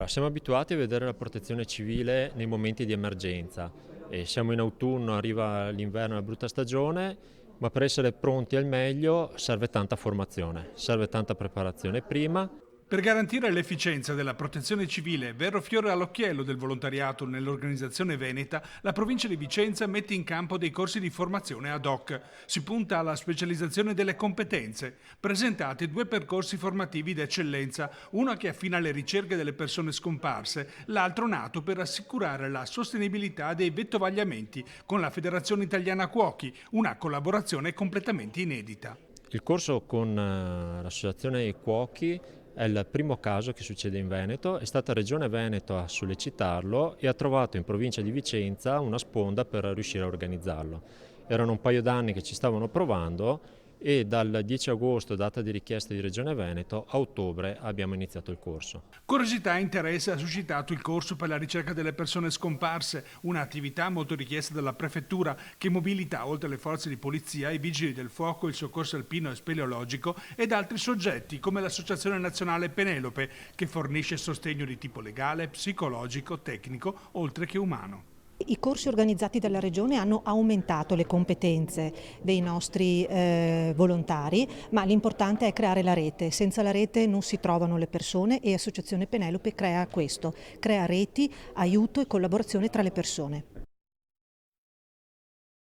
Siamo abituati a vedere la protezione civile nei momenti di emergenza. E siamo in autunno, arriva l'inverno, la brutta stagione, ma per essere pronti al meglio serve tanta formazione, serve tanta preparazione prima. Per garantire l'efficienza della protezione civile, vero fiore all'occhiello del volontariato nell'organizzazione veneta, la provincia di Vicenza mette in campo dei corsi di formazione ad hoc. Si punta alla specializzazione delle competenze. Presentati due percorsi formativi d'eccellenza, uno che affina le ricerche delle persone scomparse, l'altro nato per assicurare la sostenibilità dei vettovagliamenti con la Federazione Italiana Cuochi, una collaborazione completamente inedita. Il corso con l'associazione dei cuochi è il primo caso che succede in Veneto, è stata Regione Veneto a sollecitarlo e ha trovato in provincia di Vicenza una sponda per riuscire a organizzarlo. Erano un paio d'anni che ci stavano provando e dal 10 agosto, data di richiesta di Regione Veneto, a ottobre abbiamo iniziato il corso. Curiosità e interesse ha suscitato il corso per la ricerca delle persone scomparse, un'attività molto richiesta dalla prefettura che mobilita oltre le forze di polizia, i vigili del fuoco, il soccorso alpino e speleologico ed altri soggetti come l'Associazione Nazionale Penelope che fornisce sostegno di tipo legale, psicologico, tecnico, oltre che umano. I corsi organizzati dalla Regione hanno aumentato le competenze dei nostri volontari, ma l'importante è creare la rete. Senza la rete non si trovano le persone e Associazione Penelope crea questo, crea reti, aiuto e collaborazione tra le persone.